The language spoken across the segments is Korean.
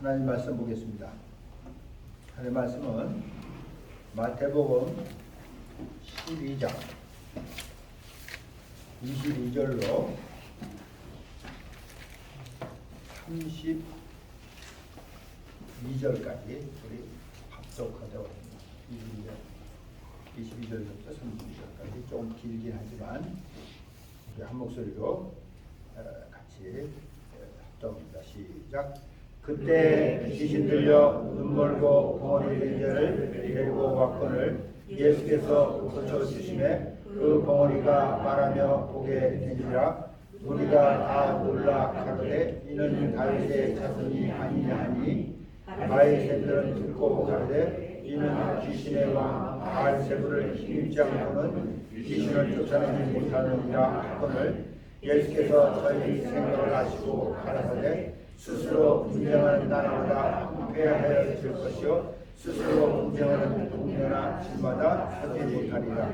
하나님 말씀 보겠습니다. 하나님 말씀은 마태복음 12장 22절로 32절까지 우리 합독하도록 합니다. 22절부터 32절까지 좀 길긴 하지만 우리 한 목소리로 같이 합독합니다. 시작. 그때 귀신 들려 눈멀고 벙어리 된 자를 데리고 왔거늘 예수께서 고쳐주심에 그 벙어리가 말하며 보게 되니라. 우리가 다 놀라 가로되 이는 다윗의 자손이 아니냐 하니 바리새인들은 듣고 가로되 이는 귀신의 왕 바알세불을 힘입지 않고는 귀신을 쫓아내지 못하느니라 하거늘 예수께서 저희 생각을 아시고 가라사대 스스로 분쟁하는 나라마다 황폐하여 질 것이요 스스로 분쟁하는 동네나 집마다 서지 못하리라.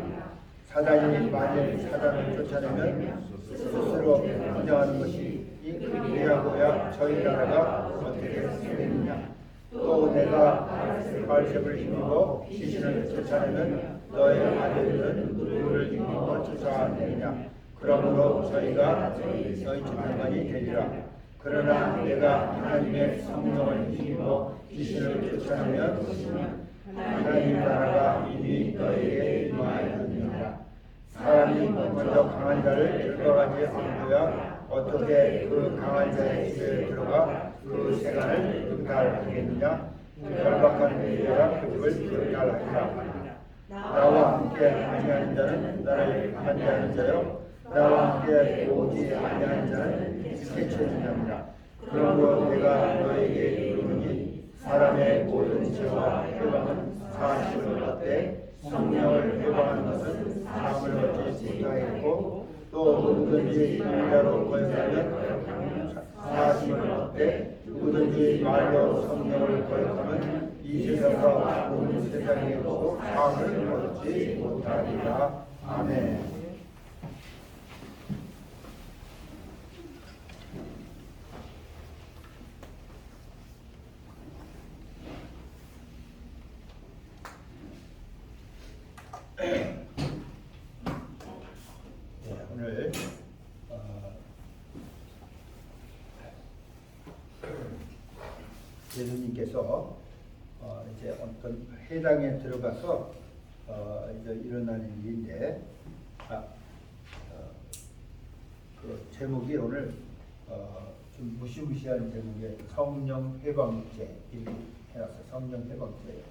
사단이 만일 사단을 쫓아내면 스스로 분쟁하는 것이 그리하고야 저희 나라가 어떻게 되느냐. 또 내가 바알세불을 힘입어 귀신을 쫓아내면 너의 아들들은 누구를 힘입어 쫓아내느냐. 그러므로 저희가 너희 집단만이 되리라. 그러나 내가 하나님의 성령을 힘입어 귀신을 쫓아내면 하나님 나라가 이미 너에게 임하였느니라. 사람이 먼저 강한 자를 들어가지 않고야 어떻게 그 강한 자의 집에 들어가 그 세간을 득달하겠느냐. 결박한 자야 그 집을 득달하리라. 나와 함께 아니하는 자는 나를 반대하는 자요 나와 함께 오지 아니하는 자는 해치는 자니라. 그러므로 내가 너에게 이르노니 사람의 모든 죄와 회방은 사함을 얻되 성령을 회방하는 것은 사함을 얻지 못하겠고 또 누구든지 인자로 거역하면 사함을 얻되 누구든지 말로 성령을 거역하면 이 세상과 온 세상에도 사함을 얻지 못하리라. 아멘. 오늘 예수님께서 이제 어떤 회당에 들어가서 이제 일어나는 일인데 그 제목이 오늘 좀 무시무시한 제목의 성령 회방제 이렇게 해놨어요. 성령 회방제.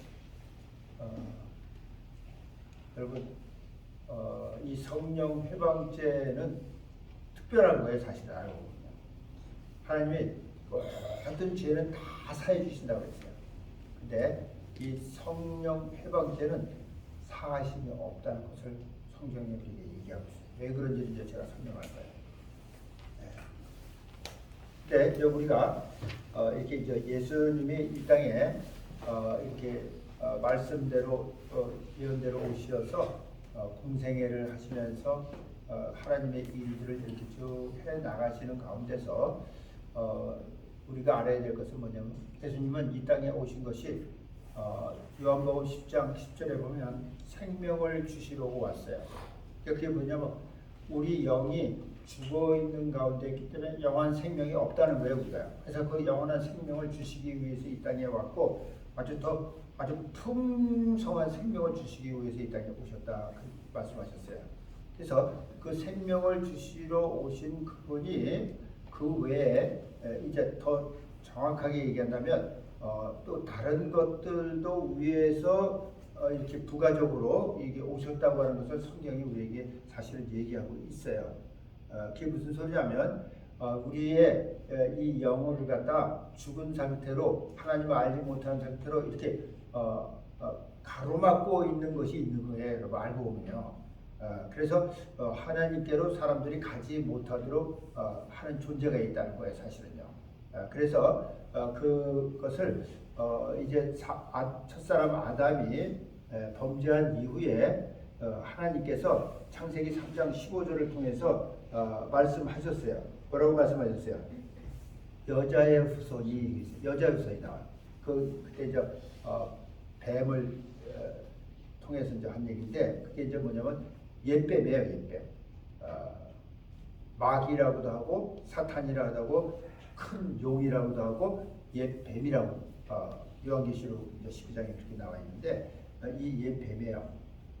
여러분 이 성령 회방제는 특별한 거예요. 사실 알고 보면 하나님이 모든 죄는 다 사해 주신다고 했어요. 근데 이 성령 회방제는 사하심이 없다는 것을 성경에 우리에게 얘기하고 있어요. 왜 그런지 이제 제가 설명할 거예요. 근데 우리가 이렇게 이제 예수님이 이 땅에 이렇게 말씀대로 예언대로 오셔서 공생애를 하시면서 하나님의 일들을 이렇게 쭉 해 나가시는 가운데서 우리가 알아야 될 것은 뭐냐면 예수님은 이 땅에 오신 것이 요한복음 10장 10절에 보면 생명을 주시려고 왔어요. 그게 뭐냐면 우리 영이 죽어 있는 가운데 있기 때문에 영원한 생명이 없다는 거예요, 우리가. 그래서 그 영원한 생명을 주시기 위해서 이 땅에 왔고 아주 풍성한 생명을 주시기 위해서 이 땅에 오셨다 그 말씀하셨어요. 그래서 그 생명을 주시러 오신 그분이 그 외에 이제 더 정확하게 얘기한다면 또 다른 것들도 위해서 이렇게 부가적으로 이게 오셨다고 하는 것을 성경이 우리에게 사실은 얘기하고 있어요. 그게 무슨 소리냐면 우리의 이 영혼을 갖다 죽은 상태로 하나님을 알지 못하는 상태로 이렇게 가로막고 있는 것이 있는 거예요. 여러분 알고 보면요. 그래서 하나님께로 사람들이 가지 못하도록 하는 존재가 있다는 거예요. 사실은요. 그래서 그것을 이제 첫사람 아담이 범죄한 이후에 하나님께서 창세기 3장 15절을 통해서 말씀하셨어요. 뭐라고 말씀하셨어요? 여자의 후손이 나와요. 그때 뱀을 통해서 이제 한 얘기인데 그게 이제 뭐냐면 옛뱀이에요, 옛뱀. 마귀라고도 하고 사탄이라고도 하고 큰 용이라고도 하고 옛뱀이라고 요한계시록 12장에 그렇게 나와 있는데 이 옛뱀이에요.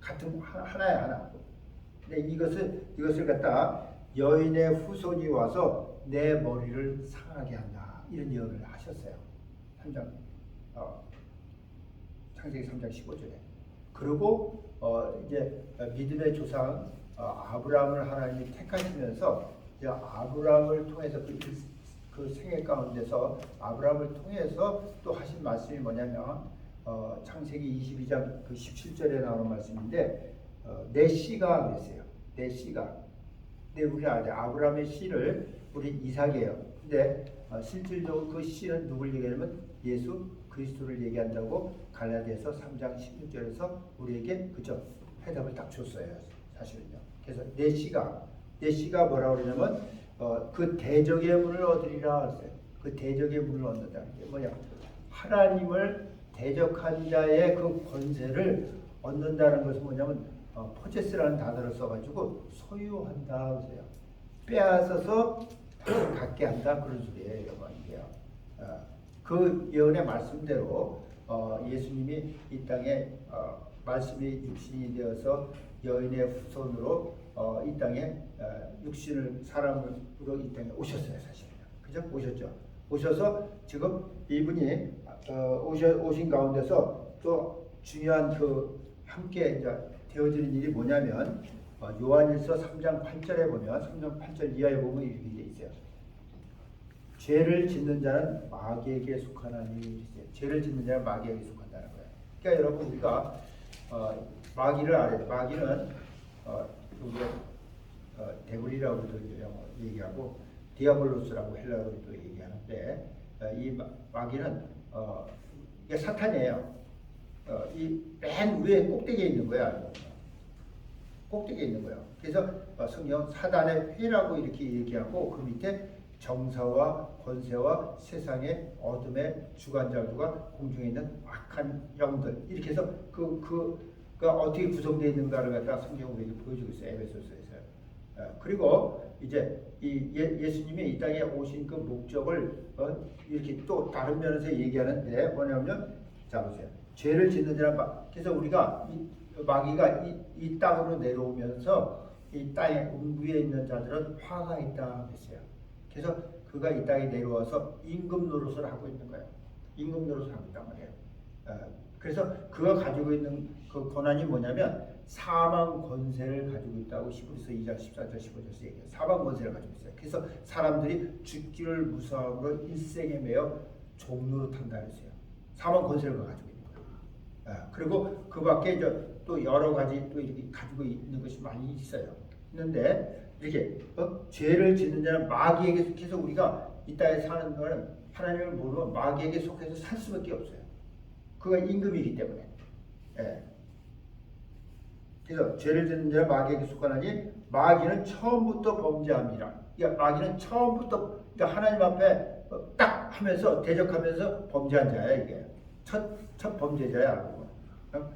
같은 하나야 하나. 근데 이것을 갖다 여인의 후손이 와서 내 머리를 상하게 한다 이런 예언을 하셨어요. 3장 창세기 3장 15절에. 그리고 이제 믿음의 조상 아브라함을 하나님이 택하시면서 이제 아브라함을 통해서 그 생애 가운데서 아브라함을 통해서 또 하신 말씀이 뭐냐면 창세기 22장 그 17절에 나오는 말씀인데 내 씨가 그랬어요. 내 씨가. 근데 우리가 아브라함의 씨를 우리 이삭이에요. 근데 실질적으로 그 씨는 누굴 얘기하냐면 예수 그리스도를 얘기한다고 갈라디아서 3장 16절에서 우리에게 그죠 해답을 딱 줬어요. 사실은요. 그래서 내 씨가 뭐라고 그러냐면 그 대적의 문을 얻으리라 했어요. 그 대적의 문을 얻는다는 게 뭐냐? 하나님을 대적한 자의 그 권세를 얻는다는 것은 뭐냐면 포제스라는 단어를 써가지고 소유한다 그래요. 빼앗아서 갖게 한다 그런 소리예요. 이게요. 그 예언의 말씀대로 예수님이 이 땅에 말씀이 육신이 되어서 여인의 후손으로 이 땅에 육신을 사람으로 이 땅에 오셨어요. 사실은요. 그죠? 오셨죠. 오셔서 지금 이분이 오신 가운데서 또 중요한 그 함께 이제 되어지는 일이 뭐냐면 요한일서 3장 8절에 보면 3장 8절 이하에 보면 이렇게 돼 있어요. 죄를 짓는 자는 마귀에게 속하나니 죄를 짓는 자는 마귀에게 속한다는 거예요. 그러니까 여러분 우리가 마귀를 알아요. 마귀는 데블이라고도 얘기하고 디아블로스라고 헬라어로도 얘기하는데 이 마귀는 이게 사탄이에요. 이 맨 위에 꼭대기에 있는 거야. 꼭대기에 있는 거예요. 그래서 성경 사단의 회라고 이렇게 얘기하고 그 밑에 정사와 권세와 세상의 어둠의 주관자들과 공중에 있는 악한 영들 이렇게 해서 그가 어떻게 구성되어 있는가를 갖다 성경은 우리에게 보여주고 있어요. 에베소서에서요. 그리고 이제 이 예수님이 이 땅에 오신 그 목적을 이렇게 또 다른 면에서 얘기하는데 뭐냐면 자 보세요. 죄를 짓는 자란 그래서 우리가 마귀가 이 땅으로 내려오면서 이 땅에 위에 있는 자들은 화가 있다 했어요. 그래서 그가 이 땅에 내려와서 임금 노릇을 하고 있는 거예요. 임금 노릇을 하고 있단 말이에요. 그래서 그가 가지고 있는 그 권한이 뭐냐면 사망 권세를 가지고 있다고 히브리서 2장 14절 15절에서 얘기해요. 사망 권세를 가지고 있어요. 그래서 사람들이 죽기를 무서워함으로 일생에 매여 종노릇한다 했어요. 사망 권세를 가지고 있는 거예요. 그리고 그 밖에 또 여러 가지 또 이렇게 가지고 있는 것이 많이 있어요. 있는데 이렇게 죄를 짓는 자는 마귀에게 속해서 우리가 이 땅에 사는 동안은 하나님을 모르면 마귀에게 속해서 살 수밖에 없어요. 그가 임금이기 때문에. 그래서 죄를 짓는 자는 마귀에게 속하나니 마귀는 처음부터 범죄함이라. 그러니까 마귀는 처음부터 그러니까 하나님 앞에 딱 하면서 대적하면서 범죄한 자야 이게. 첫 범죄자야.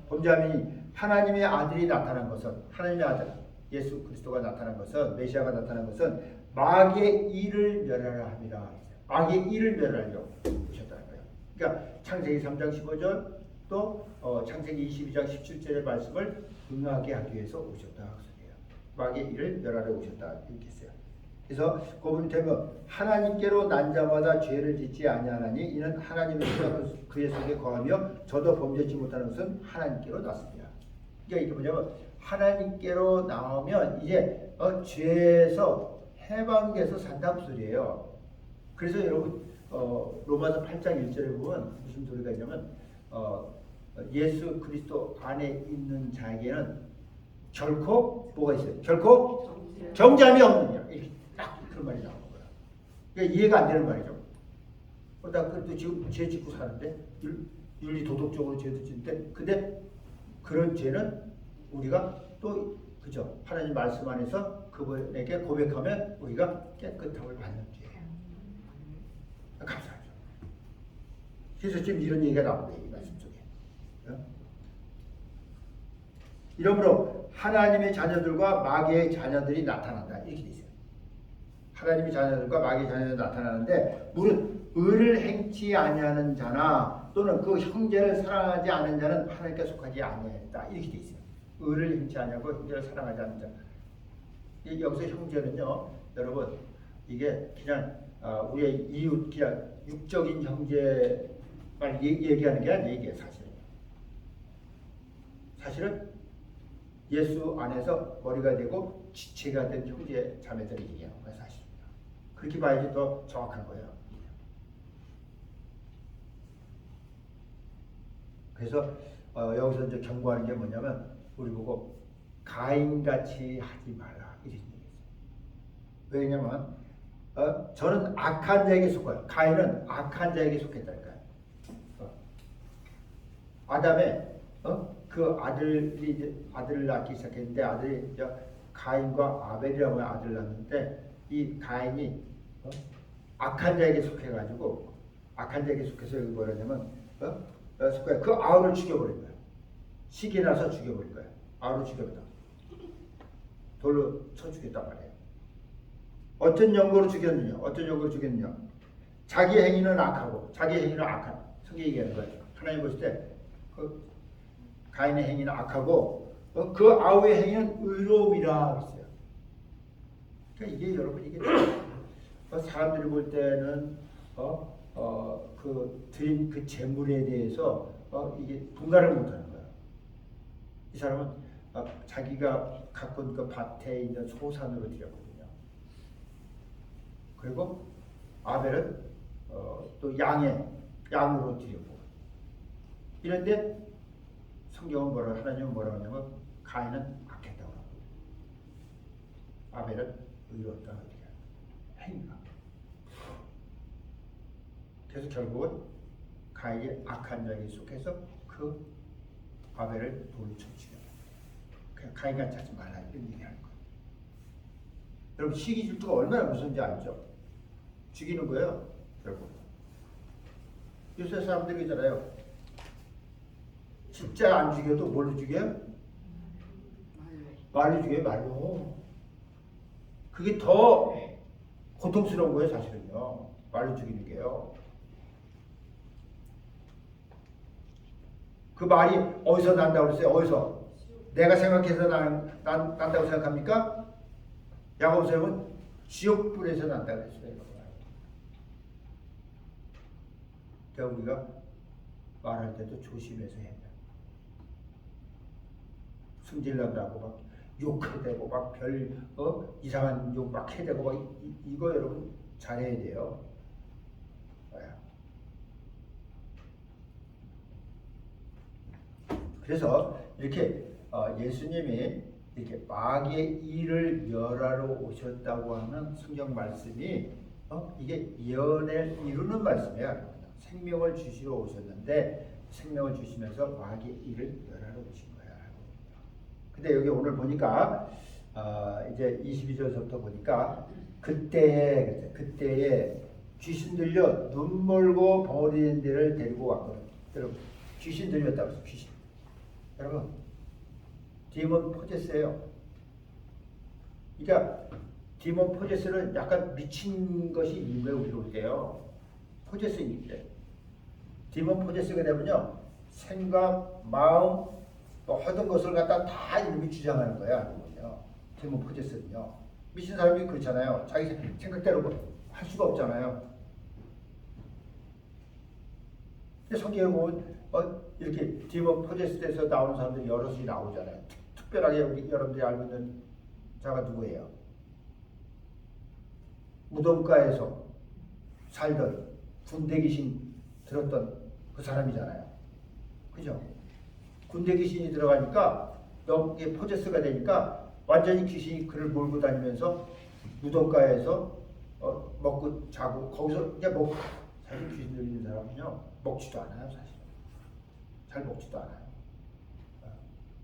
범죄함이 하나님의 아들이 나타난 것은 하나님의 아들 예수 그리스도가 나타난 것은 메시아가 나타난 것은 마귀의 일을 멸하라 함이라. 마귀의 일을 멸하려고 오셨다는 거예요. 그러니까 창세기 3장 15절 또 창세기 22장 17절의 말씀을 응하게 하기 위해서 오셨다. 마귀의 일을 멸하려 오셨다. 이렇게 했어요. 그래서 거기 되면 하나님께로 난 자마다 죄를 짓지 아니하나니 이는 하나님의 피가 그의 속에 거하며 저도 범죄치 못하는 것은 하나님께로 났습니다. 그러니까 이게 뭐냐면 하나님께로 나오면 이제 죄에서 해방돼서 산다는 소리예요. 그래서 여러분 로마서 8장 1절에 보면 무슨 소리가 있냐면 예수 그리스도 안에 있는 자에게는 결코 뭐가 있어요? 결코 정죄함이 없느니라. 이렇게 딱 그런 말이 나오는 거야. 그러니까 이해가 안 되는 말이죠. 나 그래도 지금 죄 짓고 사는데 윤리 도덕적으로 죄도 짓는데 근데 그런 죄는 우리가 또 그죠? 하나님 말씀 안에서 그분에게 고백하면 우리가 깨끗함을 받는 죄예요. 감사하죠. 그래서 지금 이런 얘기가 나오고 이 말씀 속에. 이러므로 하나님의 자녀들과 마귀의 자녀들이 나타난다 이렇게 돼 있어요. 하나님의 자녀들과 마귀의 자녀들이 나타나는데 물은 의를 행치 아니하는 자나 또는 그 형제를 사랑하지 않은 자는 하나님께 속하지 아니하였다 이렇게 돼 있어요. 의를 행치 아니하고 형제를 사랑하지 않는 자. 여기서 형제는요, 여러분 이게 그냥 우리의 이웃 그냥 육적인 형제만 얘기하는 게 아니에요. 이게 사실은 예수 안에서 머리가 되고 지체가 된 형제 자매들을 얘기하는 거예요. 사실입니다. 그렇게 봐야지 더 정확한 거예요. 그래서 여기서 이제 경고하는 게 뭐냐면 우리 보고 가인같이 하지 말라 이런 얘기예요. 왜냐면 저는 악한 자에게 속아요. 가인은 악한 자에게 속했다니까요. 아담의 그 아들을 낳기 시작했는데 아들이 가인과 아벨이라고 하는 아들을 낳는데 이 가인이 악한 자에게 속해가지고 악한 자에게 속해서 여기 뭐라냐면 그 아우를 죽여버린 거야. 시기 나서 죽여버린 거야. 아우를 죽여버렸다. 돌로 쳐 죽였단 말이에요. 어떤 연고로 죽였느냐? 자기 행위는 악하고 자기 행위는 악한. 성경이 얘기하는 거예요. 하나님 보실 때 가인의 행위는 악하고 그 아우의 행위는 의로움이라 했어요. 그러니까 이게 여러분 이게 사람들이 볼 때는 그 드린 그 재물에 대해서 이게 분간을 못하는 거예요. 이 사람은 자기가 갖고 있는 그 밭에 있는 소산으로 드렸거든요. 그리고 아벨은 또 양으로 드렸고 이런데 성경은 하나님은 뭐라고 하냐면 가인은 악했다고 하고 아벨은 의로웠다고 얘기해요. 행위가. 그래서 결국은 가인이 악한 자에게 속해서 그 아벨을 돌로 쳐 죽여요. 그냥 가인같이 하지 말라 이런 얘기하는 거예요. 여러분 시기 질투가 얼마나 무서운지 알죠? 죽이는 거예요. 결국 요새 사람들이 있잖아요. 진짜 안 죽여도 뭘로 죽여요? 말로 죽여요. 말로. 그게 더 고통스러운 거예요. 사실은요. 말로 죽이는 게요. 그 말이 어디서 난다고 그랬어요? 어디서? 내가 생각해서 난다고 생각합니까? 야고보서는 지옥불에서 난다고 그랬어요. 그러니까 우리가 말할 때도 조심해서 해야 돼요. 승질난다고 막 욕해대고 막 이상한 욕 막 해대고 막 이거 여러분 잘해야 돼요. 그래서 이렇게 예수님이 이렇게 마귀의 일을 멸하러 오셨다고 하는 성경 말씀이 이게 예언을 이루는 말씀이야. 생명을 주시러 오셨는데 생명을 주시면서 마귀의 일을 멸하러 오신 거야. 근데 여기 오늘 보니까 이제 22절부터 보니까 그때에 귀신 들려 눈 멀고 버리는 데를 데리고 왔거든. 여러분 귀신 들렸다고 해서 귀신. 여러분 디몬 포제스예요. 그러니까 디몬 포제스는 약간 미친 것이 있는 거예요. 우리가 볼 때요. 포제스인데 디몬 포제스가 되면요 생각, 마음, 하던 것을 갖다 다 이름이 주장하는 거야. 디몬 포제스는요. 미친 사람이 그렇잖아요. 자기 생각대로 할 수가 없잖아요. 성경에 보면 이렇게 디몬 포제스에서 나오는 사람들이 여럿이 나오잖아요. 특별하게 여러분들이 알고 있는 자가 누구예요? 무덤가에서 살던 군대 귀신 들었던 그 사람이잖아요. 그죠? 군대 귀신이 들어가니까 너무 포제스가 되니까 완전히 귀신이 그를 몰고 다니면서 무덤가에서 먹고 자고 거기서 그냥 먹고 사실 귀신 들리는 사람은요 먹지도 않아요. 사실 잘 먹지도 않아요.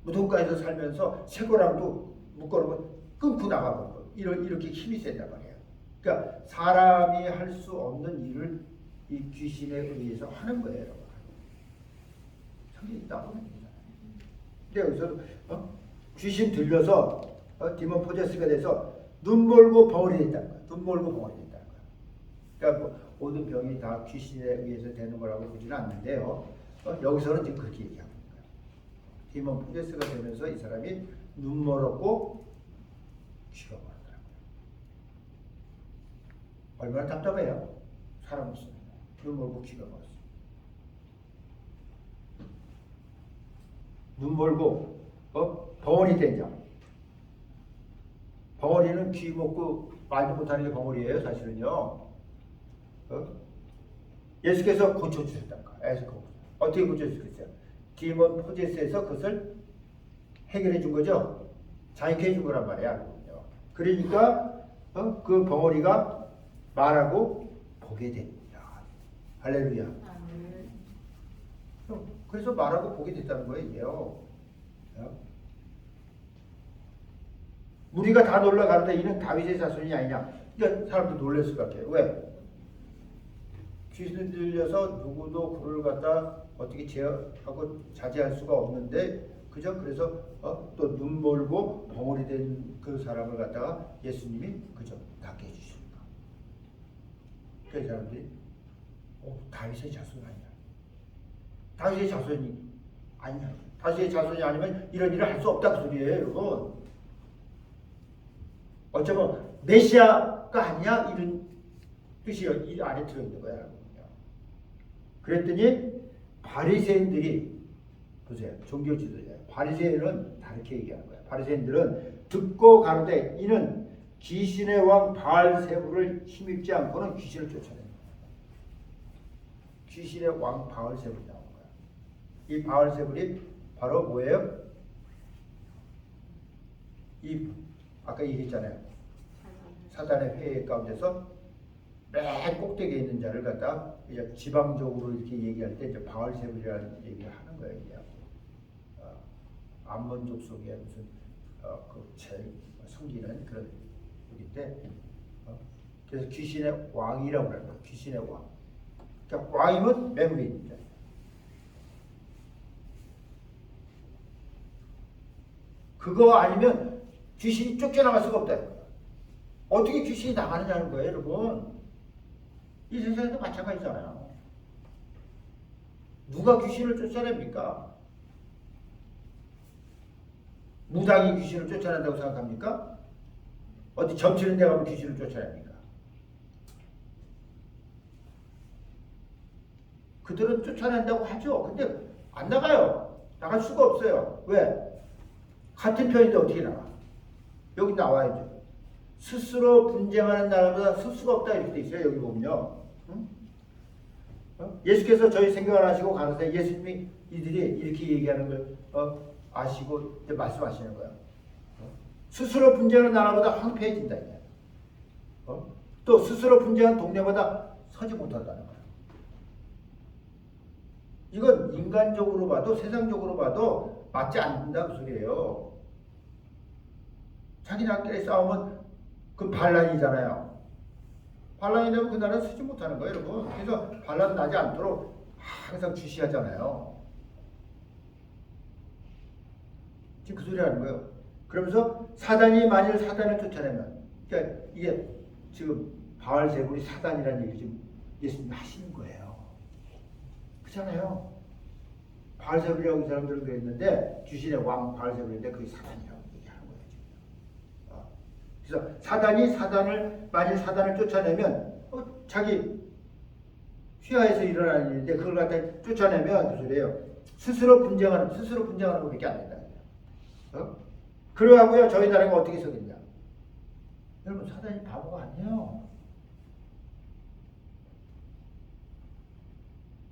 무덤가에서 살면서 쇠고랑도 묶어놓으면 끊고 나가고 이렇게 힘이 센단 말이에요. 그러니까 사람이 할 수 없는 일을 이 귀신에 의해서 하는 거예요. 성경이 있다고 합니다. 근데 여기서 귀신 들려서 디몬 포제스가 돼서 눈 멀고 벙어리 됐다는 거야. 눈 멀고 벙어리 됐다는 거야. 그러니까 뭐 모든 병이 다 귀신에 의해서 되는 거라고 보지는 않는데요. 여기서는 지금 그렇게 얘기하고 있는 거야. 디몬 포제스가 되면서 이 사람이 눈 멀었고 귀가 멀었더라고요. 얼마나 답답해요. 사람으로서 눈 멀고 귀가 멀었어. 눈 멀고 벙어리 된 자. 벙어리는 귀 먹고 말도 못하는 게 벙어리예요, 사실은요. 예수께서 고쳐주셨다는 거예요. 어떻게 고쳐주셨어요? 디몬 포제스에서 그것을 해결해 준 거죠. 자유케 해준 거란 말이야. 그러니까 그 벙어리가 말하고 보게 됩니다. 할렐루야. 그래서 말하고 보게 됐다는 거예요. 무리가 다 놀라가는데 이는 다윗의 자손이 아니냐. 그러니까 사람들이 놀랄 수밖에. 왜? 귀신 들려서 누구도 그를 갖다 어떻게 제어하고 자제할 수가 없는데 그죠? 그래서 또 눈 멀고 벙어리 된 그 사람을 갖다가 예수님이 그죠? 낫게 해주십니다. 그 사람들이 다윗의 자손 아니냐. 다윗의 자손이 아니냐. 다윗의 자손이 아니면 이런 일을 할 수 없다 그 소리예요, 여러분. 어쩌면 메시아가 아니야 이런 뜻이 이 안에 들어있는 거야. 그랬더니 바리새인들이 보세요. 종교 지도자. 바리새인은 다르게 얘기하는 거야. 바리새인들은 듣고 가로되 이는 귀신의 왕 바알세불을 힘입지 않고는 귀신을 쫓아낸다. 귀신의 왕 바알세불이 나온 거야. 이 바알세불이 바로 뭐예요? 이 아까 얘기했잖아요. 사단의 회의 가운데서 맨 꼭대기에 있는 자를 갖다 이제 지방적으로 이렇게 얘기할 때 이제 바알세불이라는 얘기를 하는 거예요. 암몬족 속에 무슨 그 제일 섬기는 그런 분인데 그래서 귀신의 왕이라고 그래요. 귀신의 왕. 그러니까 왕이면 맨 위입니다. 그거 아니면 귀신이 쫓겨나갈 수가 없다. 어떻게 귀신이 나가느냐는 거예요, 여러분. 이 세상에도 마찬가지잖아요. 누가 귀신을 쫓아냅니까? 무당이 귀신을 쫓아낸다고 생각합니까? 어디 점치는 데 가면 귀신을 쫓아냅니까? 그들은 쫓아낸다고 하죠. 근데 안 나가요. 나갈 수가 없어요. 왜? 같은 편인데 어떻게 나가? 여기 나와야죠. 스스로 분쟁하는 나라보다 스스가 없다 이렇게 돼 있어요. 여기 보면요. 응? 예수께서 저희 생각을 하시고 가로되 예수님이 이들이 이렇게 얘기하는 걸 아시고 말씀하시는 거예요. 스스로 분쟁하는 나라보다 황폐해진다. 또 스스로 분쟁하는 동네보다 서지 못한다는 거예요. 이건 인간적으로 봐도 세상적으로 봐도 맞지 않는다는 소리예요. 자기네끼리 싸우면 그 반란이잖아요. 반란이 되면 그 나라는 서지 못하는 거예요, 여러분. 그래서 반란 나지 않도록 항상 주시하잖아요. 지금 그 소리 하는 거예요. 그러면서 사단이 만일 사단을 쫓아내면, 그러니까 이게 지금 바알세불이 사단이라는 얘기 지금 예수님이 하시는 거예요. 그렇잖아요. 바알세불이라고 이 사람들은 그랬는데 귀신의 왕 바알세불인데 그게 사단이라고 얘기하는 거예요. 지금. 그래서 사단이 만일 사단을 쫓아내면 자기 휘하에서 일어나는 일인데 그걸 갖다 쫓아내면 그 소리예요. 스스로 분쟁하는 것밖에 안 된다. 그러하고요 저희 나라가 어떻게 서겠냐? 여러분 사단이 바보가 아니에요.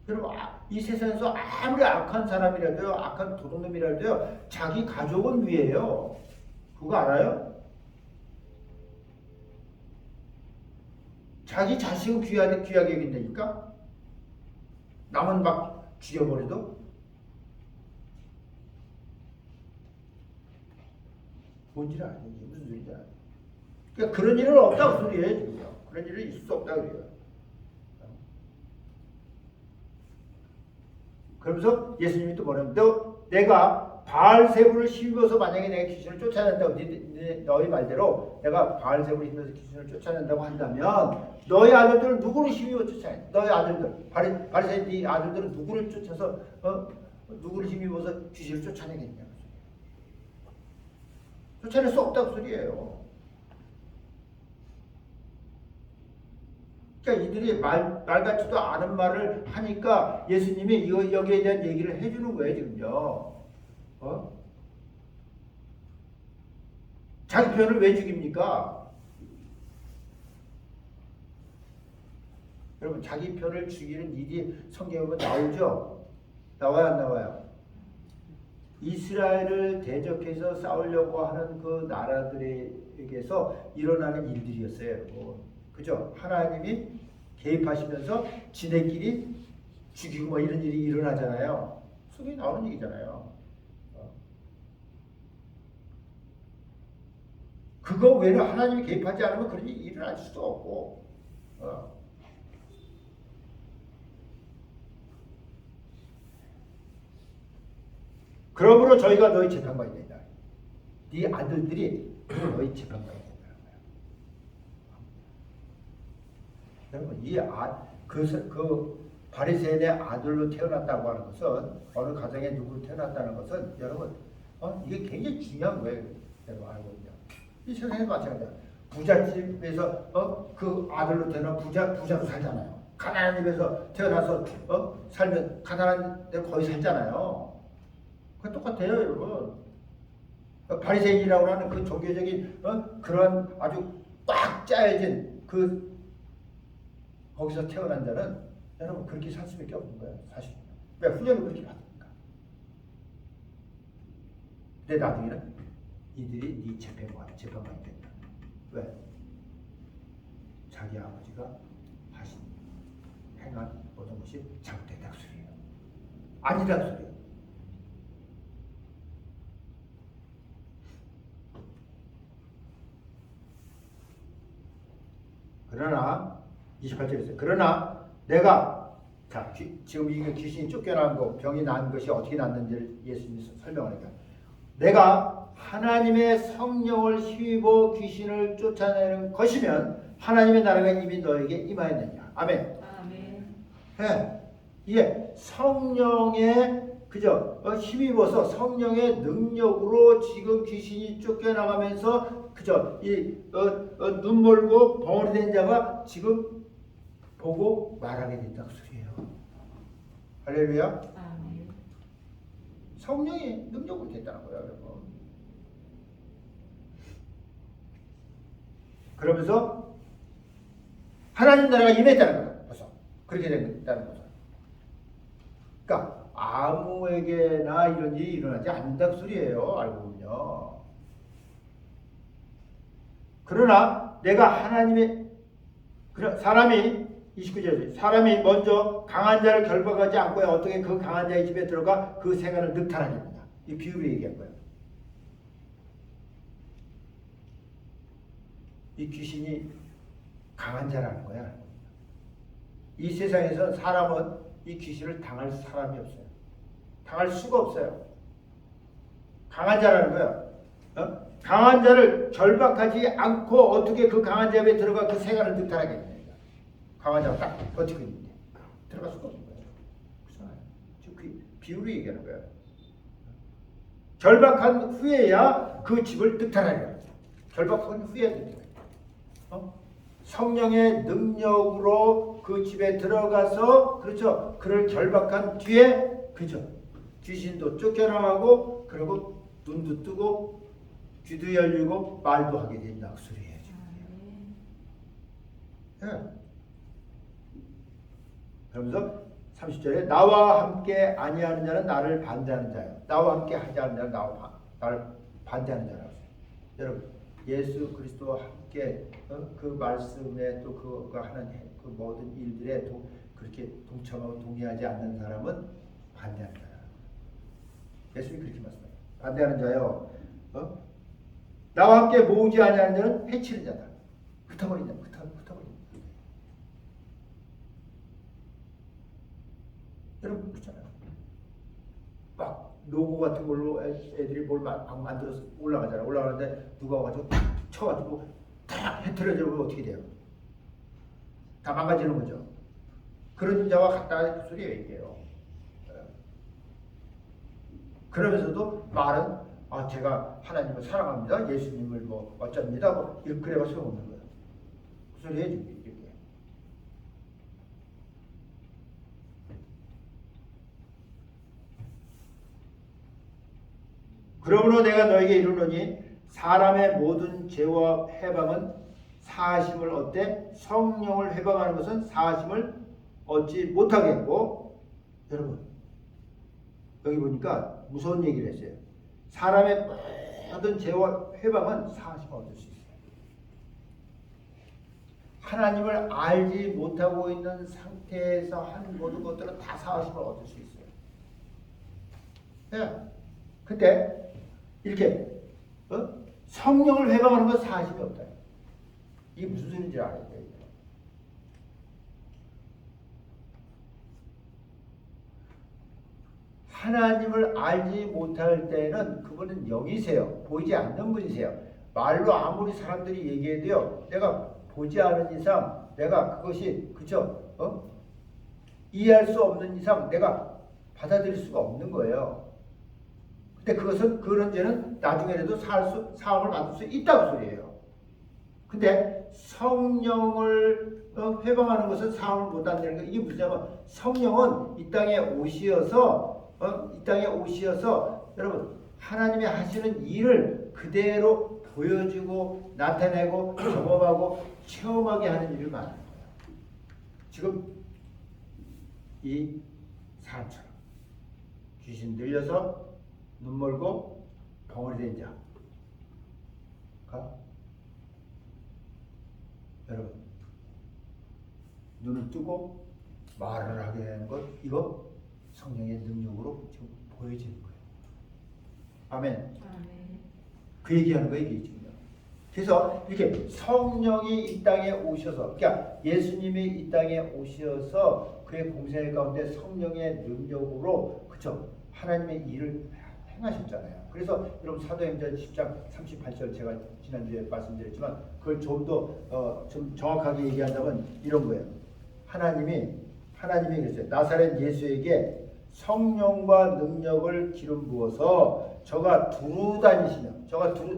여러분 이 세상에서 아무리 악한 사람이라도요, 악한 도둑놈이라도요, 자기 가족은 위에요. 그거 알아요? 자기 자식은 귀하게 여긴다니까? 남은 막 죽여버려도? 뭔지 알지? 무슨 소리인지 알지? 그러니까 그런 일은 없다고 소리예요, 지금요. 그런 일은 있을 수 없다고 그래요. 그러면서 예수님이 또 뭐냐면 내가 바알세불을 힘입어서 만약에 내가 귀신을 쫓아낸다고 너희 말대로 내가 바알세불을 힘입어서 귀신을 쫓아낸다고 한다면 너희 아들들은 누구를 힘입어 쫓아내? 너희 아들들 바리새인 네 아들들은 누구를 쫓아서 누구를 힘입어서 귀신을 쫓아내겠냐? 쫓아낼 수 없다고 소리예요. 그러니까 이들이 말 같지도 않은 말을 하니까 예수님이 여기에 대한 얘기를 해주는 거예요, 지금요. 자기 편을 왜 죽입니까? 여러분, 자기 편을 죽이는 일이 성경에 보면 나오죠? 나와요, 안 나와요? 이스라엘을 대적해서 싸우려고 하는 그 나라들에게서 일어나는 일들이었어요, 여러분. 그죠? 하나님이 개입하시면서 지네끼리 죽이고 뭐 이런 일이 일어나잖아요. 속에 나오는 얘기잖아요. 그거 외에는 하나님이 개입하지 않으면 그런 일이 일어날 수도 없고. 그러므로 저희가 너희 재판관이 된다. 네 아들들이 너희 재판관이 된다는 거예요. 여러분, 그 바리새인의 아들로 태어났다고 하는 것은, 어느 가정에 누구로 태어났다는 것은, 여러분, 이게 굉장히 중요한 거예요. 여러분 알고 있냐? 이 세상에도 마찬가지야. 부잣집에서 그 아들로 태어난 부자도 살잖아요. 가난한 집에서 태어나서 살면 가난한 데 거의 살잖아요. 그 똑같아요, 여러분. 바리새인이라고 하는 그 종교적인 그런 아주 꽉 짜여진 거기서 태어난 자는 여러분 그렇게 살 수밖에 없는 거예요, 사실. 왜 훈련을 그렇게 받으니까. 근데 나중에는 이들이 네 재판관이 된다. 왜? 자기 아버지가 하신 행한 모든 것이 잘못됐다고 소리예요. 아니라고 소리예요. 그러나 28절에서 그러나 내가 지금 이게 귀신이 쫓겨난 거, 병이 난 것이 어떻게 났는지를 예수님이 설명하니까 내가 하나님의 성령을 힘입어 귀신을 쫓아내는 것이면 하나님의 나라가 이미 너에게 임하였느냐. 아멘. 아멘. 예, 성령의 그죠? 힘입어서 성령의 능력으로 지금 귀신이 쫓겨나가면서 그죠? 눈 멀고 벙어리 된 자가 지금 보고 말하게 된다고 소리예요. 할렐루야. 아멘. 성령의 능력으로 됐다는 거예요, 여러분. 그러면서 하나님 나라가 임했다는 거예요. 벌써 그렇게 된다는 거죠. 그러니까 아무에게나 이런 일이 일어나지 않는다는 소리예요. 알고 보면요. 그러나 내가 사람이 29절에 사람이 먼저 강한 자를 결박하지 않고 어떻게 그 강한 자의 집에 들어가 그 생활을 늑탈하게 됩니다. 이 비유로 얘기한 거예요. 이 귀신이 강한 자라는 거야. 이 세상에서 사람은 이 귀신을 당할 사람이 없어요. 당할 수가 없어요. 강한 자라는 거예요. 강한 자를 결박하지 않고 어떻게 그 강한 자 집에 들어가 그 생활을 늑탈하게 됩니다. 강한 자가 딱 버티고 있는데 들어갈 수가 없는 거예요. 그렇잖아요. 지금 그 비유로 얘기하는 거예요. 결박한 후에야 그 집을 늑탈하려고. 결박한 후에 됩니다. 성령의 능력으로 그 집에 들어가서 그렇죠. 그를 결박한 뒤에 그죠. 귀신도 쫓겨나가고 그리고 눈도 뜨고 귀도 열리고 말도 하게 된다 그 소리예요. 네. 그러면서 30절에 나와 함께 아니하는 자는 나를 반대하는 자요. 나와 함께 하지 않는 자는 나를 반대하는 자라고 했어요. 여러분 예수 그리스도와 함께 그 말씀에 또 그가 하는 그 모든 일들에 그렇게 동참하고 동의하지 않는 사람은 반대하는 자야. 예수님이 그렇게 말씀해요. 반대하는 자요. 나와 함께 모으지 아니하는 자는 해치는 자다. 흩어버린 자다. 흩어버린. 여러분 그렇잖아요. 로고 같은 걸로 애들이 뭘 막 만들어서 올라가잖아. 올라가는데 누가 와가지고 탁 쳐가지고 탁 해트려지면 어떻게 돼요? 다 망가지는 거죠. 그런 자와 같다 그 소리예요 이게요. 그러면서도 말은 제가 하나님을 사랑합니다. 예수님을 뭐 어쩝니다. 뭐 이렇게 그래가 소용없는 거예요. 그 소리 해주기 이렇게. 그러므로 내가 너에게 이르노니 사람의 모든 죄와 해방은 사하심을 얻되 성령을 해방하는 것은 사하심을 얻지 못하겠고. 여러분 여기 보니까 무서운 얘기를 했어요. 사람의 모든 죄와 해방은 사하심을 얻을 수 있어요. 하나님을 알지 못하고 있는 상태에서 한 모든 것들은 다 사하심을 얻을 수 있어요. 네. 근데 이렇게 성령을 해방하는 건 사하심이 없다. 이게 무슨 소리인지 알아야 돼요. 하나님을 알지 못할 때는 그분은 영이세요. 보이지 않는 분이세요. 말로 아무리 사람들이 얘기해도요. 내가 보지 않은 이상 내가 그것이 그죠? 이해할 수 없는 이상 내가 받아들일 수가 없는 거예요. 근데 그것은 그런 죄는 나중에라도 사함을 받을 수 있다고 소리예요. 근데 성령을 회방하는 것은 사함을 못 받는 거. 이게 무엇이냐면 성령은 이 땅에 오시어서 여러분 하나님이 하시는 일을 그대로 보여주고 나타내고 경험하고 체험하게 하는 일을 말하는 거예요. 지금 이 사람처럼 귀신 들려서 눈 멀고 벙어리 된 자가 여러분 눈을 뜨고 말을 하게 되는 것, 이거 성령의 능력으로 지금 보여지는 거예요. 아멘. 아멘. 그 얘기하는 거예요, 이게 지금. 그래서 이렇게 성령이 이 땅에 오셔서, 그러니까 예수님이 이 땅에 오셔서 그의 공생 가운데 성령의 능력으로, 그쵸? 하나님의 일을 행하셨잖아요. 그래서 여러분 사도행전 10장 38절 제가 지난주에 말씀드렸지만 그걸 좀 더 좀 정확하게 얘기한다면 이런 거예요. 하나님이 그랬어요. 나사렛 예수에게 성령과 능력을 기름 부어서 저가 두루 다니시며,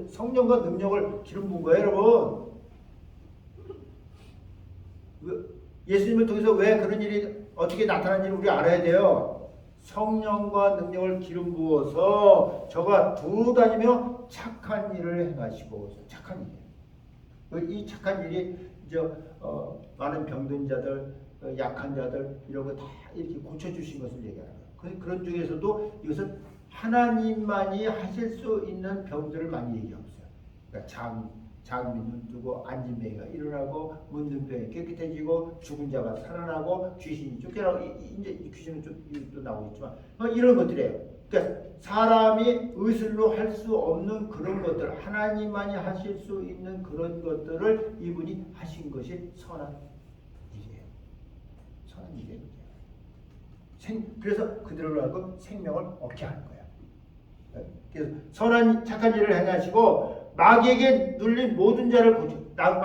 성령과 능력을 기름 부은 거예요, 여러분. 예수님을 통해서 왜 그런 일이 어떻게 나타나는지 우리 알아야 돼요. 성령과 능력을 기름 부어서 저가 두루 다니며 착한 일을 행하시고. 착한 일이에요. 이 착한 일이 많은 병든 자들, 약한 자들 이런 거 다 이렇게 고쳐주신 것을 얘기하는 거예요. 그런 중에서도 이것은 하나님만이 하실 수 있는 병들을 많이 얘기하고 있어요. 그러니까 장미 눈 뜨고 앉은 병이가 일어나고 문든 병이 깨끗해지고 죽은 자가 살아나고 귀신이 쫓겨나고 이제 귀신은 또 나오고 있지만 이런 것들이에요. 그러니까 사람이 의술로 할 수 없는 그런 것들, 하나님만이 하실 수 있는 그런 것들을 이분이 하신 것이 선한 일이에요. 선한 일이에요. 그래서 그들을 알고 생명을 얻게 하는 거예요. 그래서 선한 착한 일을 행하시고 마귀에게 눌린 모든 자를 고치셨다.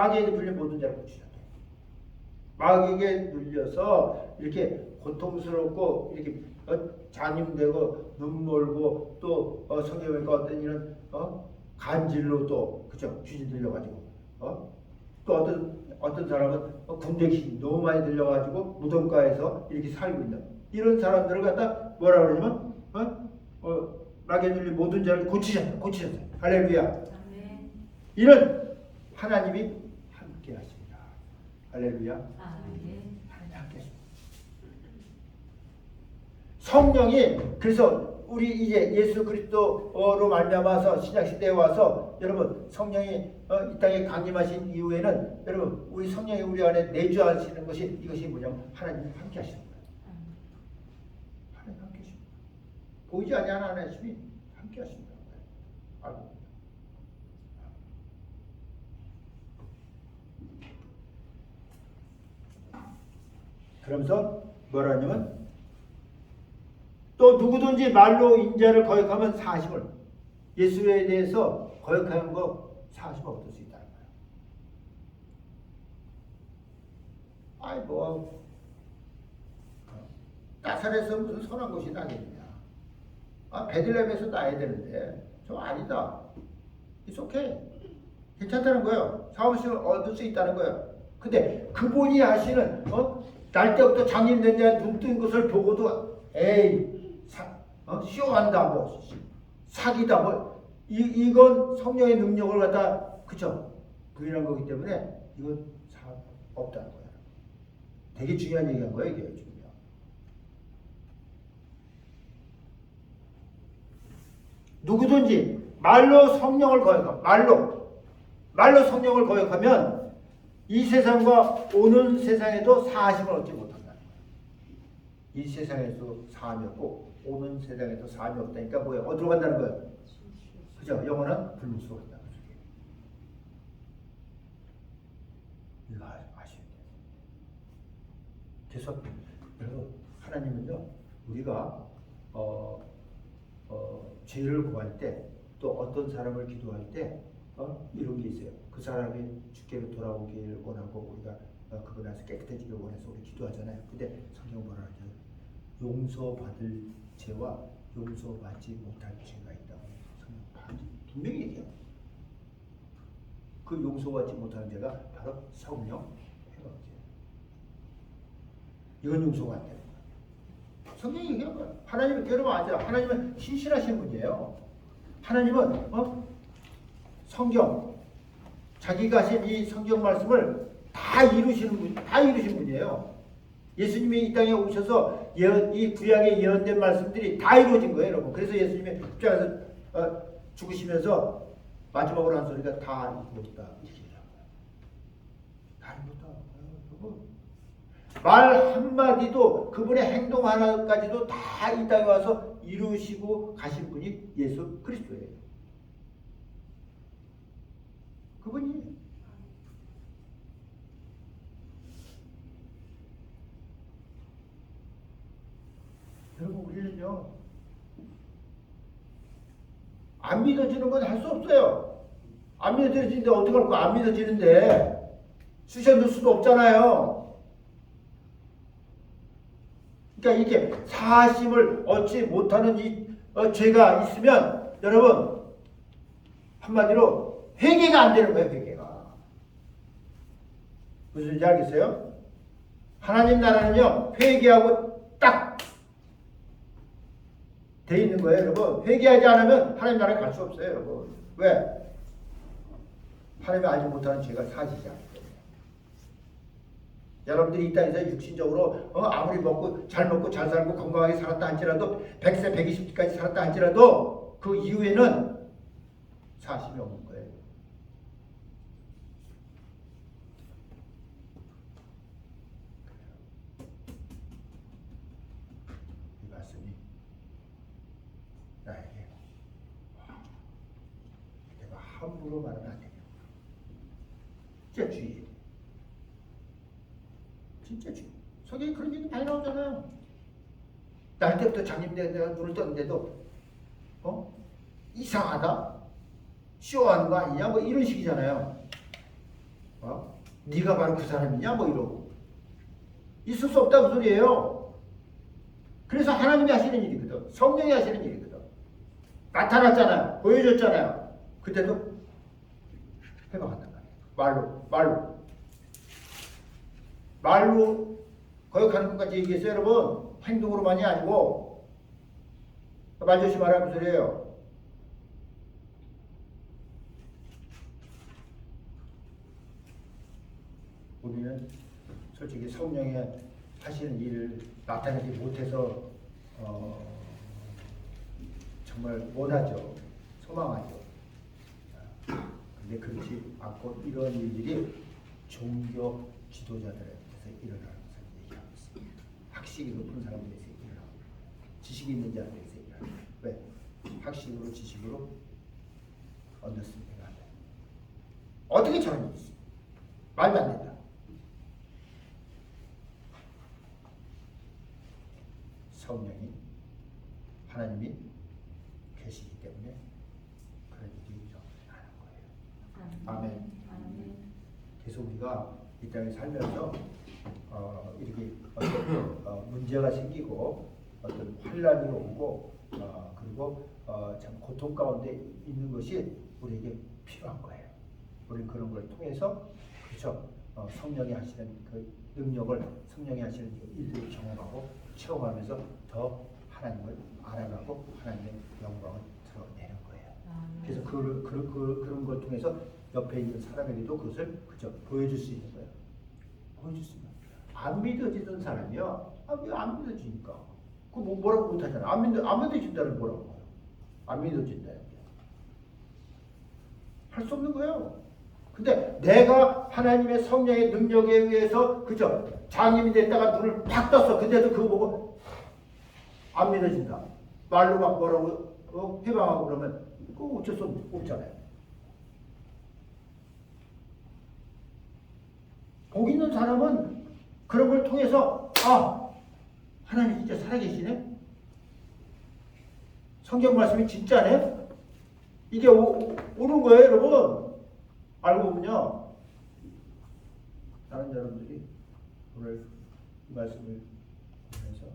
마귀에게 눌려서 이렇게 고통스럽고 이렇게 잔임되고 눈멀고 또 성경에 보니까 어떤 이런 간질로도 그죠 귀신 들려가지고 또 어떤 사람은 군대 귀신 너무 많이 들려가지고 무덤가에서 이렇게 살고 있는 이런 사람들을 갖다 뭐라 그러냐면 마귀에 눌린 모든 자를 고치셨다. 할렐루야. 아멘. 이런 하나님이 함께 하십니다. 할렐루야. 아멘. 하나님이 함께 하십니다. 성령이 그래서 우리 이제 예수 그리스도로 말미암아서 신약 시대에 와서 여러분 성령이 이 땅에 강림하신 이후에는 여러분 우리 성령이 우리 안에 내주하시는 이것이 뭐냐면 하나님이 함께 하시는 거예요. 하나님 함께 하십니다. 보이지 아니하는 하나님이 함께 하십니다. 알고. 그러면서 뭐라 하냐면 또 누구든지 말로 인자를 거역하면 사심을, 예수에 대해서 거역하는 거 사심을 얻을 수 있다는 거예요. 아이 뭐 나사렛에서 무슨 선한 것이 나겠냐. 베들레헴에서 나야 되는데 저 아니다. It's okay. 괜찮다는 거예요. 사무실을 얻을 수 있다는 거예요. 근데 그분이 하시는 날 때부터 장님 된 자 눈 뜬 것을 보고도 에이 쇼한다 뭐 사기다 뭐 이건 성령의 능력을 갖다 그쵸 부인한 거기 때문에 이건 없다는 거예요. 되게 중요한 얘기한 거예요 이게 중요. 누구든지 말로 성령을 거역하면 말로 성령을 거역하면 이 세상과 오는 세상에도 사심을 얻지 못한다는 거예요. 이 세상에서 사함이 없고 오는 세상에도 사함이 없다니까 뭐예요? 어디로 간다는 거예요? 그죠? 영원한 불문수로 간다는 거죠. 이거 아셔야 돼요. 그래서 여러분 하나님은요 우리가 죄를 구할 때 또 어떤 사람을 기도할 때 이런 게 있어요. 그 사람이 주께로 돌아오길 원하고 우리가 그분 안에서 깨끗해지길 원해서 우리 기도하잖아요. 근데 성경 뭐라 하죠? 용서받을 죄와 용서받지 못할 죄가 있다고 성경 분명히 얘기해요. 그 용서받지 못하는 죄가 바로 성령 회방죄. 이건 용서가 안 되는 거예요. 성경이 얘기하는 거예요. 하나님은 여러분 아세요? 하나님은 신실하신 분이에요. 하나님은 성경 자기가 하신 이 성경 말씀을 다 이루시는 분이에요. 예수님이 이 땅에 오셔서 이 구약에 예언된 말씀들이 다 이루어진 거예요, 여러분. 그래서 예수님이 십자가에서 죽으시면서 마지막으로 한 소리가 다 이루었다 이렇게 얘기한 거예요. 다 이루었다, 여러분. 말 한마디도 그분의 행동 하나까지도 다 이 땅에 와서 이루시고 가신 분이 예수 그리스도예요. 그분이 여러분 우리는요 안 믿어지는 건 할 수 없어요. 안 믿어지는데 어떡할 거야? 안 믿어지는데 쑤셔넣을 수도 없잖아요. 그러니까 이게 사심을 얻지 못하는 이 죄가 있으면 여러분 한마디로 회개가 안 되는 거예요. 회개가 무슨 소리인지 알겠어요? 하나님 나라는요 회개하고 딱 돼 있는 거예요, 여러분. 회개하지 않으면 하나님 나라에 갈 수 없어요, 여러분. 왜? 하나님이 알지 못하는 죄가 사지지 않기 때문에. 여러분들이 이 땅에서 육신적으로 아무리 잘 먹고 잘 살고 건강하게 살았다 할지라도 100세 120세까지 살았다 할지라도 그 이후에는 사심이 없는 거예요. 이 말씀이 나에게 내가 함부로 말하면 안 돼요. 진짜 주의해요. 진짜 주의. 성경에 그런 얘기 많이 나오잖아요. 날 때부터 장님 내가 눈을 떴는데도 이상하다? 쇼하는 거 아니냐? 뭐 이런 식이잖아요. 네가 바로 그 사람이냐? 뭐 이러고. 있을 수 없다는 소리예요. 그래서 하나님이 하시는 일이거든. 성령이 하시는 일이거든. 나타났잖아요. 보여줬잖아요. 그때도 회방한단 말이에요. 말로 거역하는 것까지 얘기했어요, 여러분. 행동으로만이 아니고 말 조심하라는 소리예요. 우리는 솔직히 성령이 하시는 일을 나타내지 못해서 정말 원하죠. 소망하죠. 근데 그렇지 않고 이런 일들이 종교 지도자들에게서 일어나는 것을 얘기하고 있습니다. 학식이 높은 사람들에게서 일어나고 지식이 있는 자들에게서 일어나고 왜? 학식으로 지식으로 얻었습니다. 어떻게 저런 일이 있어요? 말도 안 된다. 성령이 하나님이 계시기 때문에 그런 일이 일어나는 거예요. 아멘. 아멘. 그래서 우리가 이 땅에 살면서 이렇게 어떤 문제가 생기고 어떤 환란이 오고 그리고 참 고통 가운데 있는 것이 우리에게 필요한 거예요. 우리 그런 걸 통해서 그렇죠. 성령이 하시는 그 능력을 성령이 하시는 그 일들을 경험하고 체험하면서 더 하나님을 알아가고 하나님의 영광을 드러내는 거예요. 그래서 그런 걸 통해서 옆에 있는 사람에게도 그것을 그죠 보여줄 수 있는 거예요. 보여줄 수 있는 거예요. 안 믿어지던 사람이요. 왜 안 믿어지니까? 그 뭐라고 못하잖아. 안 믿어진다는 뭐라고 해요? 안 믿어진다. 할 수 없는 거예요. 근데 내가 하나님의 성령의 능력에 의해서 그죠 장님이 됐다가 눈을 팍 떴어. 근데도 그거 보고 안 믿어진다. 말로 막 뭐라고 해방하고 그러면 그거 어쩔 수 없잖아요. 복 있는 사람은 그런 걸 통해서 하나님 진짜 살아계시네. 성경 말씀이 진짜네. 이게 오는 거예요, 여러분. 알고 보면요. 다른 여러분들이 오늘 이 말씀을 보면서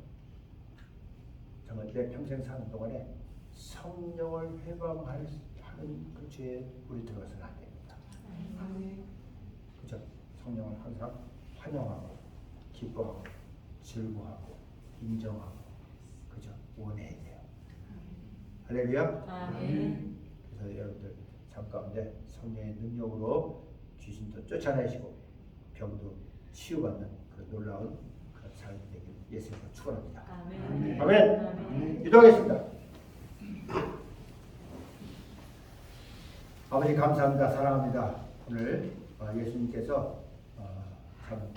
정말 내 평생 사는 동안에 성령을 회방하는 그 죄에 우리 들어가서는 안 됩니다. 그죠? 성령을 항상 환영하고 기뻐하고 즐거워하고 인정하고 그죠? 원해야 돼요. 할렐루야. 아멘. 그래서 여러분들 삶 가운데 성령의 능력으로 귀신도 쫓아내시고 병도 치유받는 그 놀라운 그런 삶이 되길 예수님으로 축원합니다. 아멘. 아멘. 아멘. 기도하겠습니다. 아버지 감사합니다. 사랑합니다. 오늘 예수님께서 참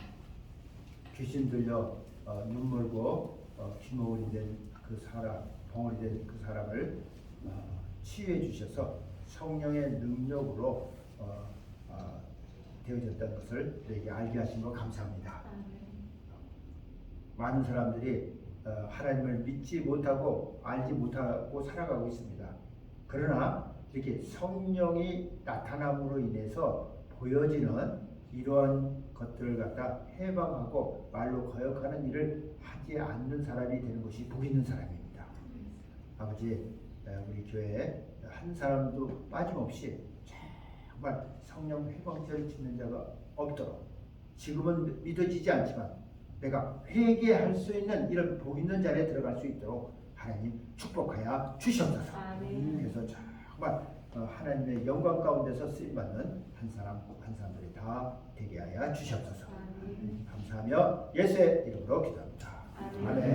귀신 들려 눈물고 기모이 된 그 사람, 벙어리 된 그 사람을 치유해 주셔서 성령의 능력으로 되어졌다는 것을 우리에게 알게 하신 것 감사합니다. 많은 사람들이 하나님을 믿지 못하고 알지 못하고 살아가고 있습니다. 그러나 이렇게 성령이 나타남으로 인해서 보여지는 이러한 것들을 갖다 해방하고 말로 거역하는 일을 하지 않는 사람이 되는 것이 복 있는 사람입니다. 아버지, 우리 교회에 한 사람도 빠짐없이 정말 성령 회방죄를 짓는 자가 없도록 지금은 믿어지지 않지만 내가 회개할 수 있는 이런 복 있는 자리에 들어갈 수 있도록 하나님 축복하여 주시옵소서. 그래서 정말 하나님의 영광 가운데서 쓰임받는 한 사람들이 다 되게 하여 주시옵소서. 감사하며 예수의 이름으로 기도합니다. 아멘.